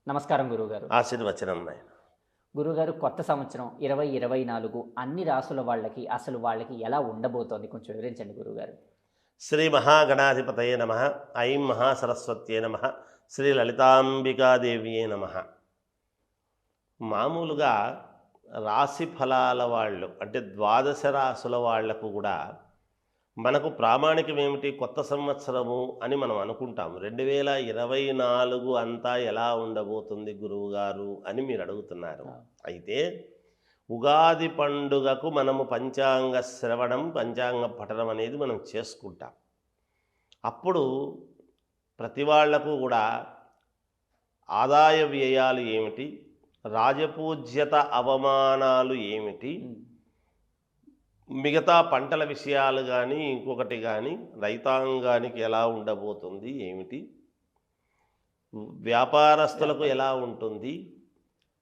నమస్కారం గురువుగారు. ఆశీర్వచనం నాయన. గురువుగారు, కొత్త సంవత్సరం 2024 అన్ని రాసుల వాళ్ళకి అసలు వాళ్ళకి ఎలా ఉండబోతోంది? కొంచెం వివరించండి గురువుగారు. శ్రీ మహాగణాధిపతయే నమ. ఐం మహాసరస్వత్యే నమ. శ్రీ లలితాంబికాదేవియే నమ. మామూలుగా రాశి ఫలాల వాళ్ళు అంటే ద్వాదశ రాశుల వాళ్లకు కూడా మనకు ప్రామాణికం ఏమిటి? కొత్త సంవత్సరము అని మనం అనుకుంటాం. 2024 అంతా ఎలా ఉండబోతుంది గురువుగారు అని మీరు అడుగుతున్నారు. అయితే ఉగాది పండుగకు మనము పంచాంగ శ్రవణం, పంచాంగ పఠనం అనేది మనం చేసుకుంటాం. అప్పుడు ప్రతి వాళ్లకు కూడా ఆదాయ వ్యయాలు ఏమిటి, రాజపూజ్యత అవమానాలు ఏమిటి, మిగతా పంటల విషయాలు కానీ ఇంకొకటి కానీ రైతాంగానికి ఎలా ఉండబోతుంది ఏమిటి, వ్యాపారస్తులకు ఎలా ఉంటుంది,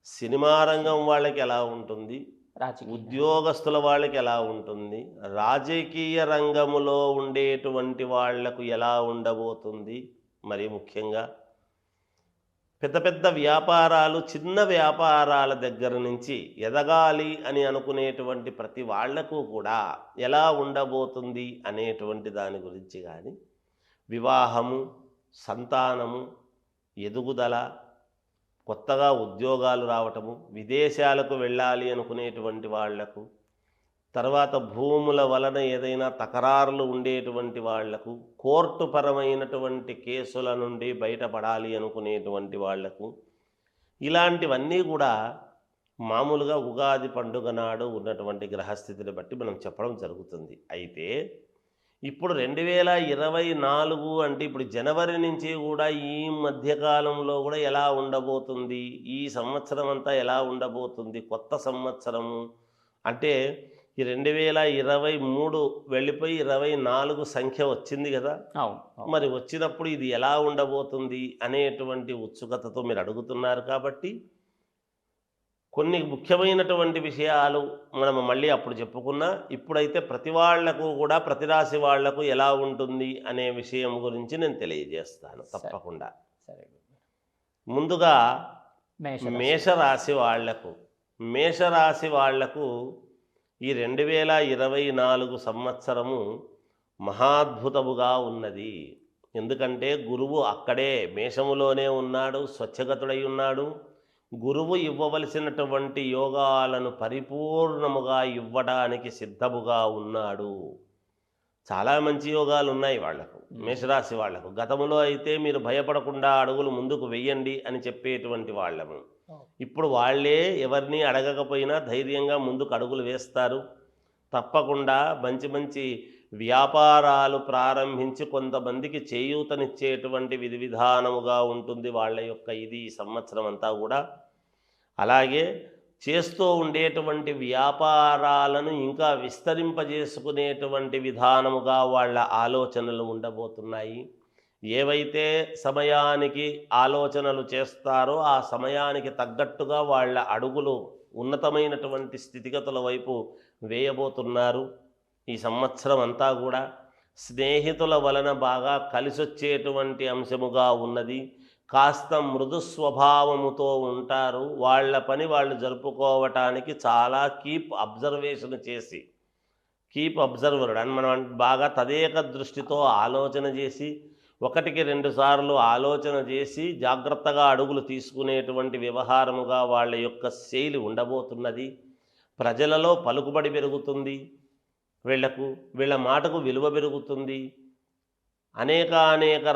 సినిమా రంగం వాళ్ళకి ఎలా ఉంటుంది, ఉద్యోగస్తుల వాళ్ళకి ఎలా ఉంటుంది, రాజకీయ రంగములో ఉండేటువంటి వాళ్లకు ఎలా ఉండబోతుంది, మరి ముఖ్యంగా పెద్ద పెద్ద వ్యాపారాలు, చిన్న వ్యాపారాల దగ్గర నుంచి ఎదగాలి అని అనుకునేటువంటి ప్రతి వాళ్లకు కూడా ఎలా ఉండబోతుంది అనేటువంటి దాని గురించి కానీ, వివాహము, సంతానము, ఎదుగుదల, కొత్తగా ఉద్యోగాలు రావటము, విదేశాలకు వెళ్ళాలి అనుకునేటువంటి వాళ్లకు, తర్వాత భూముల వలన ఏదైనా తకరారులు ఉండేటువంటి వాళ్లకు, కోర్టు పరమైనటువంటి కేసుల నుండి బయటపడాలి అనుకునేటువంటి వాళ్లకు, ఇలాంటివన్నీ కూడా మామూలుగా ఉగాది పండుగ నాడు ఉన్నటువంటి గ్రహస్థితిని బట్టి మనం చెప్పడం జరుగుతుంది. అయితే ఇప్పుడు 2024 అంటే ఇప్పుడు జనవరి నుంచి కూడా ఈ మధ్యకాలంలో కూడా ఎలా ఉండబోతుంది, ఈ సంవత్సరం అంతా ఎలా ఉండబోతుంది, కొత్త సంవత్సరము అంటే ఈ 2023 వెళ్ళిపోయి 24 సంఖ్య వచ్చింది కదా. మరి వచ్చినప్పుడు ఇది ఎలా ఉండబోతుంది అనేటువంటి ఉత్సుకతతో మీరు అడుగుతున్నారు. కాబట్టి కొన్ని ముఖ్యమైనటువంటి విషయాలు మనం మళ్ళీ అప్పుడు చెప్పుకున్నా, ఇప్పుడైతే ప్రతి వాళ్లకు కూడా ప్రతి రాశి వాళ్లకు ఎలా ఉంటుంది అనే విషయం గురించి నేను తెలియజేస్తాను తప్పకుండా. ముందుగా మేషరాశి వాళ్లకు ఈ 2024 సంవత్సరము మహాద్భుతముగా ఉన్నది. ఎందుకంటే గురువు అక్కడే మేషములోనే ఉన్నాడు, స్వచ్ఛగతుడై ఉన్నాడు. గురువు ఇవ్వవలసినటువంటి యోగాలను పరిపూర్ణముగా ఇవ్వడానికి సిద్ధముగా ఉన్నాడు. చాలా మంచి యోగాలు ఉన్నాయి వాళ్లకు, మేషరాశి వాళ్లకు. గతములో అయితే మీరు భయపడకుండా అడుగులు ముందుకు వెయ్యండి అని చెప్పేటువంటి వాళ్ళము. ఇప్పుడు వాళ్ళే ఎవరిని అడగకపోయినా ధైర్యంగా ముందుకు అడుగులు వేస్తారు. తప్పకుండా మంచి మంచి వ్యాపారాలు ప్రారంభించి కొంతమందికి చేయూతనిచ్చేటువంటి విధి విధానముగా ఉంటుంది వాళ్ళ యొక్క ఈ సంవత్సరం అంతా కూడా. అలాగే చేస్తూ ఉండేటువంటి వ్యాపారాలను ఇంకా విస్తరింపజేసుకునేటువంటి విధానముగా వాళ్ళ ఆలోచనలు ఉండబోతున్నాయి. ఏవైతే సమయానికి ఆలోచనలు చేస్తారో ఆ సమయానికి తగ్గట్టుగా వాళ్ళ అడుగులు ఉన్నతమైనటువంటి స్థితిగతుల వైపు వేయబోతున్నారు. ఈ సంవత్సరం అంతా కూడా స్నేహితుల వలన బాగా కలిసొచ్చేటువంటి అంశముగా ఉన్నది. కాస్త మృదు స్వభావముతో ఉంటారు. వాళ్ళ పని వాళ్ళు జరుపుకోవటానికి చాలా కీప్ అబ్జర్వర్ అని మనం బాగా తదేక దృష్టితో ఆలోచన చేసి, ఒకటికి 2 సార్లు ఆలోచన చేసి జాగ్రత్తగా అడుగులు తీసుకునేటువంటి వ్యవహారముగా వాళ్ళ యొక్క శైలి ఉండబోతున్నది. ప్రజలలో పలుకుబడి పెరుగుతుంది, వీళ్ళ మాటకు విలువ పెరుగుతుంది. అనేక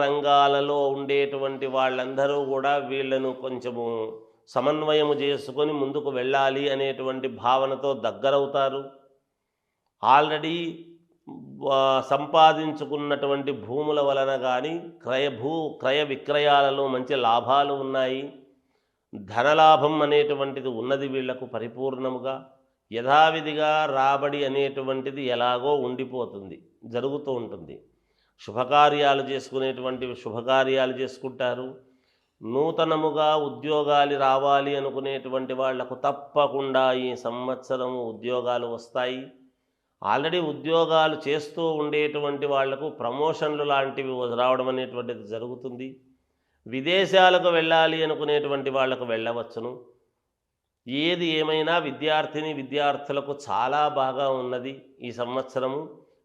రంగాలలో ఉండేటువంటి వాళ్ళందరూ కూడా వీళ్ళను కొంచెము సమన్వయము చేసుకొని ముందుకు వెళ్ళాలి అనేటువంటి భావనతో దగ్గరవుతారు. ఆల్రెడీ సంపాదించుకున్నటువంటి భూముల వలన కానీ క్రయ విక్రయాలలో మంచి లాభాలు ఉన్నాయి. ధనలాభం అనేటువంటిది ఉన్నది వీళ్లకు పరిపూర్ణముగా. యథావిధిగా రాబడి అనేటువంటిది ఎలాగో ఉండిపోతుంది, జరుగుతూ ఉంటుంది. శుభకార్యాలు చేసుకుంటారు. నూతనముగా ఉద్యోగాలు రావాలి అనుకునేటువంటి వాళ్లకు తప్పకుండా ఈ సంవత్సరము ఉద్యోగాలు వస్తాయి. ఆల్రెడీ ఉద్యోగాలు చేస్తూ ఉండేటువంటి వాళ్లకు ప్రమోషన్లు లాంటివి రావడం అనేటువంటిది జరుగుతుంది. విదేశాలకు వెళ్ళాలి అనుకునేటువంటి వాళ్లకు వెళ్ళవచ్చును. ఏది ఏమైనా విద్యార్థులకు చాలా బాగా ఉన్నది ఈ సంవత్సరము.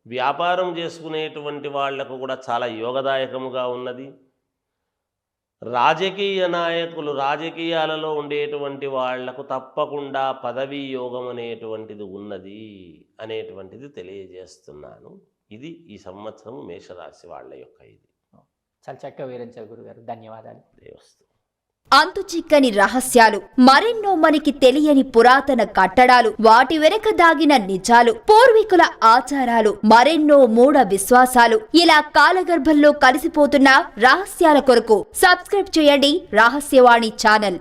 వ్యాపారం చేసుకునేటువంటి వాళ్లకు కూడా చాలా యోగదాయకముగా ఉన్నది. రాజకీయ నాయకులు, రాజకీయాలలో ఉండేటువంటి వాళ్లకు తప్పకుండా పదవీ యోగం అనేటువంటిది ఉన్నది అనేటువంటిది తెలియజేస్తున్నాను. ఇది ఈ సంవత్సరం మేషరాశి వాళ్ళ యొక్క ఇది. చాలా చక్కగా వివరించారు గురుగారు, ధన్యవాదాలు. దేవస్థ అంతుచిక్కని రహస్యాలు, మరెన్నో మనకి తెలియని పురాతన కట్టడాలు, వాటి వెనక దాగిన నిజాలు, పూర్వీకుల ఆచారాలు, మరెన్నో మూఢ విశ్వాసాలు, ఇలా కాలగర్భంలో కలిసిపోతున్న రహస్యాల కొరకు సబ్స్క్రైబ్ చేయండి రహస్యవాణి ఛానల్.